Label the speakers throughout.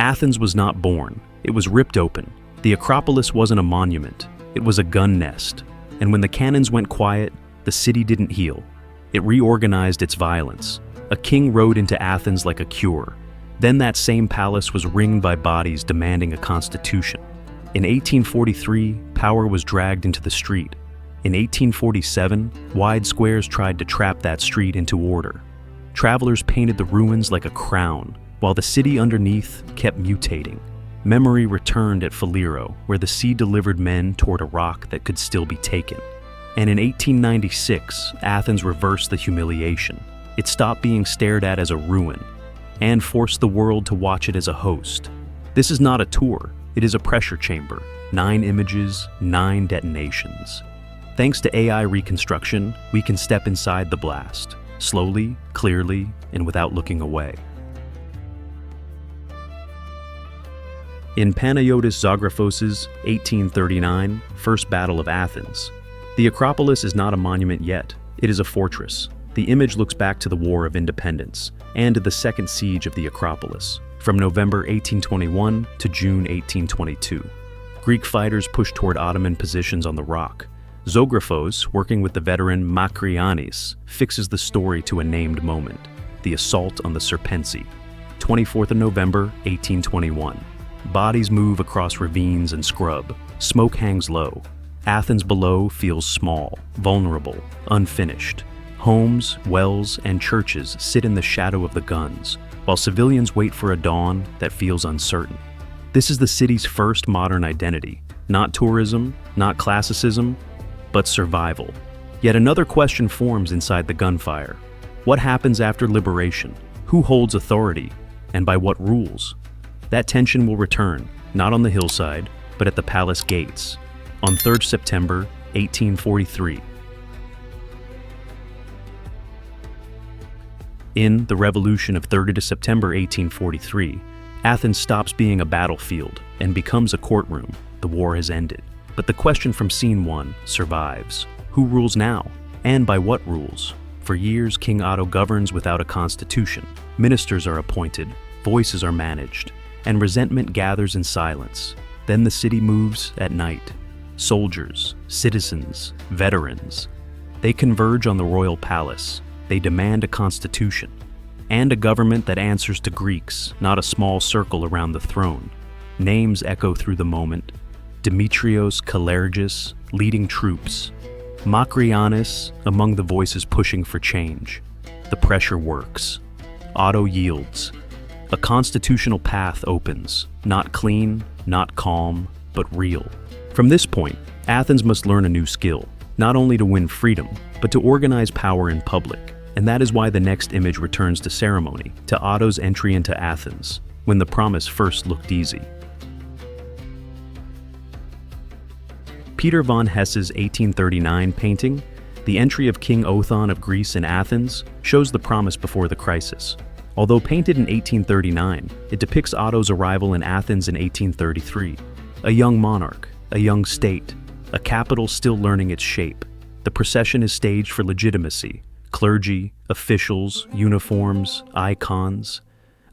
Speaker 1: Athens was not born, it was ripped open. The Acropolis wasn't a monument, it was a gun nest. And when the cannons went quiet, the city didn't heal. It reorganized its violence. A king rode into Athens like a cure. Then that same palace was ringed by bodies demanding a constitution. In 1843, power was dragged into the street. In 1847, wide squares tried to trap that street into order. Travelers painted the ruins like a crown, while the city underneath kept mutating. Memory returned at Faliro, where the sea delivered men toward a rock that could still be taken. And in 1896, Athens reversed the humiliation. It stopped being stared at as a ruin, and forced the world to watch it as a host. This is not a tour, it is a pressure chamber. 9 images, 9 detonations. Thanks to AI reconstruction, we can step inside the blast, slowly, clearly, and without looking away. In Panayotis Zographos' 1839 First Battle of Athens, the Acropolis is not a monument yet, it is a fortress. The image looks back to the War of Independence and to the Second Siege of the Acropolis, from November 1821 to June 1822. Greek fighters pushed toward Ottoman positions on the rock. Zographos, working with the veteran Makrianis, fixes the story to a named moment, the assault on the Serpensi, 24th of November, 1821. Bodies move across ravines and scrub. Smoke hangs low. Athens below feels small, vulnerable, unfinished. Homes, wells, and churches sit in the shadow of the guns, while civilians wait for a dawn that feels uncertain. This is the city's first modern identity, not tourism, not classicism, but survival. Yet another question forms inside the gunfire. What happens after liberation? Who holds authority? And by what rules? That tension will return, not on the hillside, but at the palace gates, on 3rd September, 1843. In The Revolution of 30 September 1843, Athens stops being a battlefield and becomes a courtroom. The war has ended. But the question from Scene 1 survives. Who rules now? And by what rules? For years, King Otto governs without a constitution. Ministers are appointed, voices are managed, and resentment gathers in silence. Then the city moves at night. Soldiers, citizens, veterans. They converge on the royal palace. They demand a constitution, and a government that answers to Greeks, not a small circle around the throne. Names echo through the moment. Demetrios Kalergis leading troops. Makrianis among the voices pushing for change. The pressure works. Otto yields. A constitutional path opens, not clean, not calm, but real. From this point, Athens must learn a new skill, not only to win freedom, but to organize power in public. And that is why the next image returns to ceremony, to Otto's entry into Athens, when the promise first looked easy. Peter von Hess's 1839 painting, The Entry of King Othon of Greece in Athens, shows the promise before the crisis. Although painted in 1839, it depicts Otto's arrival in Athens in 1833. A young monarch, a young state, a capital still learning its shape. The procession is staged for legitimacy, clergy, officials, uniforms, icons.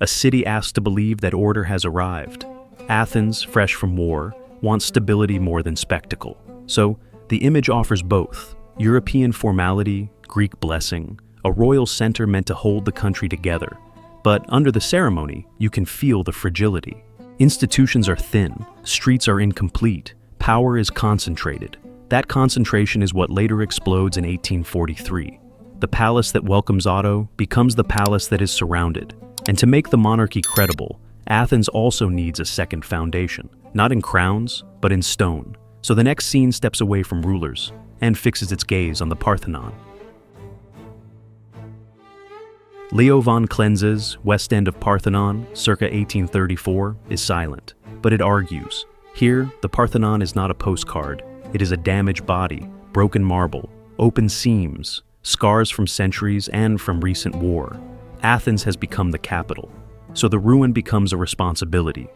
Speaker 1: A city asked to believe that order has arrived. Athens, fresh from war, wants stability more than spectacle. So, the image offers both: European formality, Greek blessing, a royal center meant to hold the country together. But under the ceremony, you can feel the fragility. Institutions are thin, streets are incomplete, power is concentrated. That concentration is what later explodes in 1843. The palace that welcomes Otto becomes the palace that is surrounded. And to make the monarchy credible, Athens also needs a second foundation, not in crowns, but in stone. So the next scene steps away from rulers and fixes its gaze on the Parthenon. Leo von Klenz's West End of Parthenon, circa 1834, is silent, but it argues. Here, the Parthenon is not a postcard. It is a damaged body, broken marble, open seams, scars from centuries and from recent war. Athens has become the capital, so the ruin becomes a responsibility.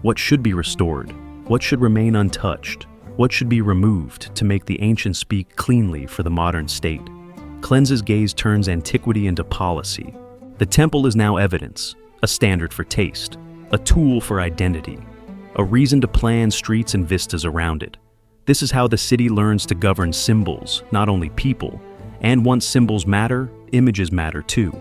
Speaker 1: What should be restored? What should remain untouched? What should be removed to make the ancient speak cleanly for the modern state? Klenz's gaze turns antiquity into policy. The temple is now evidence, a standard for taste. a tool for identity, a reason to plan streets and vistas around it. This is how the city learns to govern symbols, not only people, and once symbols matter, images matter too,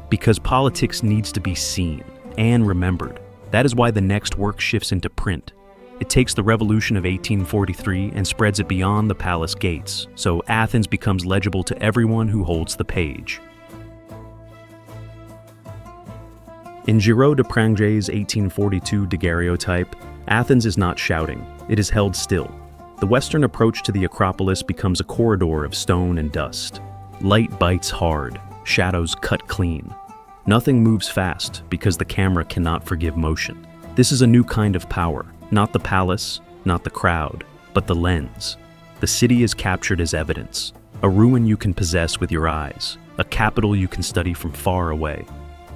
Speaker 1: because politics needs to be seen and remembered. That is why the next work shifts into print. It takes the revolution of 1843 and spreads it beyond the palace gates, so Athens becomes legible to everyone who holds the page. In Giraud de Prangé's 1842 Daguerreotype, Athens is not shouting, it is held still. The western approach to the Acropolis becomes a corridor of stone and dust. Light bites hard, shadows cut clean. Nothing moves fast because the camera cannot forgive motion. This is a new kind of power, not the palace, not the crowd, but the lens. The city is captured as evidence, a ruin you can possess with your eyes, a capital you can study from far away.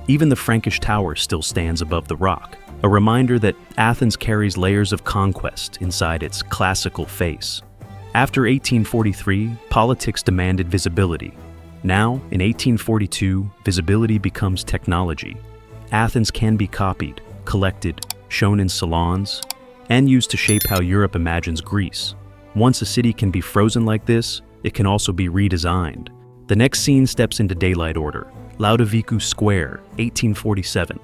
Speaker 1: Even the Frankish tower still stands above the rock, a reminder that Athens carries layers of conquest inside its classical face. After 1843, politics demanded visibility. Now, in 1842, visibility becomes technology. Athens can be copied, collected, shown in salons, and used to shape how Europe imagines Greece. Once a city can be frozen like this, it can also be redesigned. The next scene steps into daylight order. Loudovikou Square, 1847.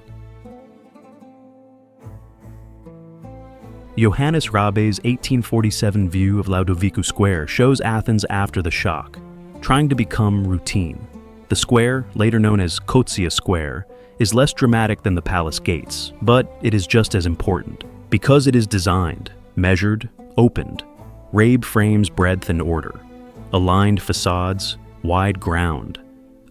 Speaker 1: Johannes Rabe's 1847 view of Loudovikou Square shows Athens after the shock, trying to become routine. The square, later known as Kotsia Square, is less dramatic than the palace gates, but it is just as important. Because it is designed, measured, opened, Rabe frames breadth and order, aligned facades, wide ground,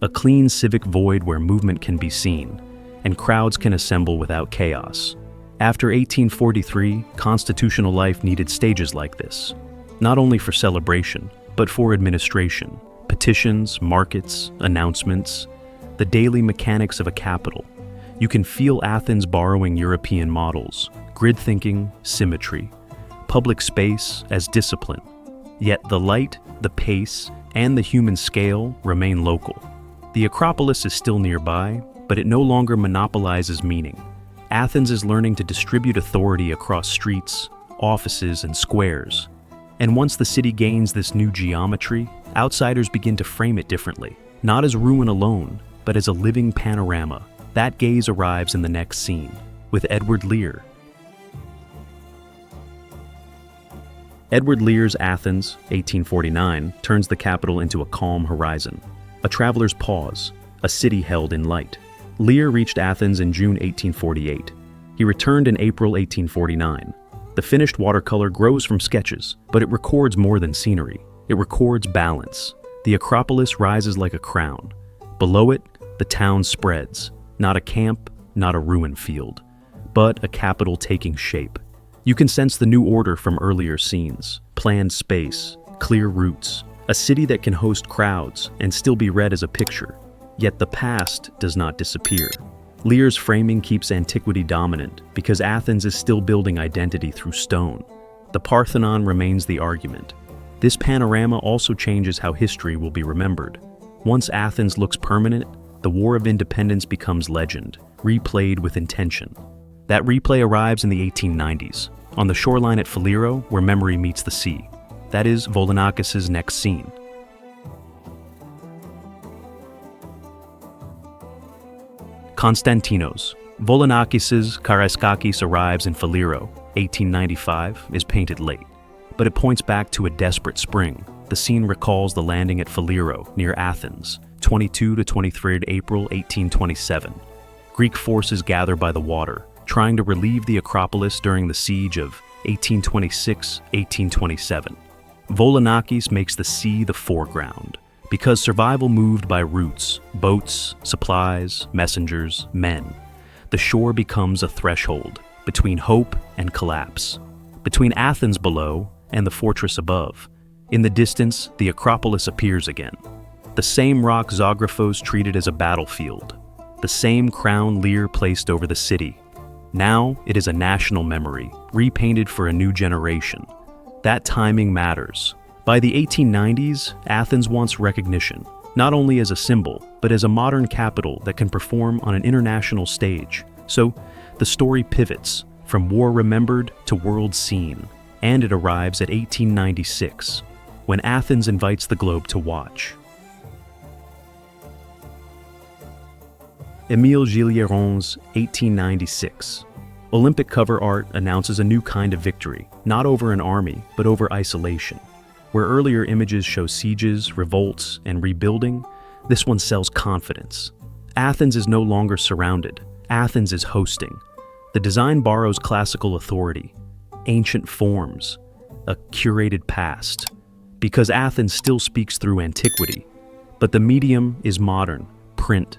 Speaker 1: a clean civic void where movement can be seen, and crowds can assemble without chaos. After 1843, constitutional life needed stages like this, not only for celebration, but for administration, petitions, markets, announcements, the daily mechanics of a capital. You can feel Athens borrowing European models, grid thinking, symmetry, public space as discipline. Yet the light, the pace, and the human scale remain local. The Acropolis is still nearby, but it no longer monopolizes meaning. Athens is learning to distribute authority across streets, offices, and squares. And once the city gains this new geometry, outsiders begin to frame it differently, not as ruin alone, but as a living panorama. That gaze arrives in the next scene, with Edward Lear. Edward Lear's Athens, 1849, turns the capital into a calm horizon, a traveler's pause, a city held in light. Lear reached Athens in June 1848. He returned in April 1849. The finished watercolor grows from sketches, but it records more than scenery. It records balance. The Acropolis rises like a crown. Below it, the town spreads, not a camp, not a ruin field, but a capital taking shape. You can sense the new order from earlier scenes, planned space, clear routes, a city that can host crowds and still be read as a picture. Yet the past does not disappear. Lear's framing keeps antiquity dominant because Athens is still building identity through stone. The Parthenon remains the argument. This panorama also changes how history will be remembered. Once Athens looks permanent, the War of Independence becomes legend, replayed with intention. That replay arrives in the 1890s, on the shoreline at Faliro, where memory meets the sea. That is Volonakis's next scene. Konstantinos. Volonakis's Karaiskakis arrives in Faliro, 1895, is painted late, but it points back to a desperate spring. The scene recalls the landing at Faliro, near Athens, 22 to 23 April 1827. Greek forces gather by the water, trying to relieve the Acropolis during the siege of 1826-1827. Volonakis makes the sea the foreground, because survival moved by routes, boats, supplies, messengers, men. The shore becomes a threshold between hope and collapse, between Athens below and the fortress above. In the distance, the Acropolis appears again. The same rock Zographos treated as a battlefield, the same crown Lear placed over the city. Now it is a national memory, repainted for a new generation. That timing matters. By the 1890s, Athens wants recognition, not only as a symbol, but as a modern capital that can perform on an international stage. So, The story pivots from war remembered to world seen, and it arrives at 1896, when Athens invites the globe to watch. Émile Gilliéron's 1896. Olympic cover art announces a new kind of victory, not over an army, but over isolation. Where earlier images show sieges, revolts, and rebuilding, this one sells confidence. Athens is no longer surrounded. Athens is hosting. The design borrows classical authority, ancient forms, a curated past, because Athens still speaks through antiquity. But the medium is modern, print,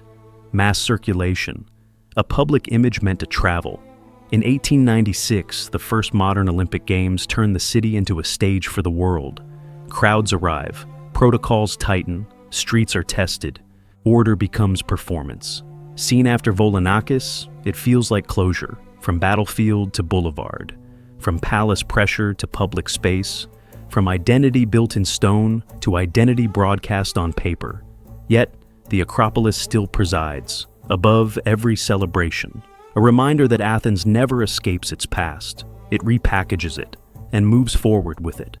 Speaker 1: mass circulation, a public image meant to travel. In 1896, the first modern Olympic Games turned the city into a stage for the world. Crowds arrive, protocols tighten, streets are tested, order becomes performance. Seen after Volonakis, it feels like closure, from battlefield to boulevard, from palace pressure to public space, from identity built in stone to identity broadcast on paper. Yet, the Acropolis still presides, above every celebration, a reminder that Athens never escapes its past. It repackages it and moves forward with it.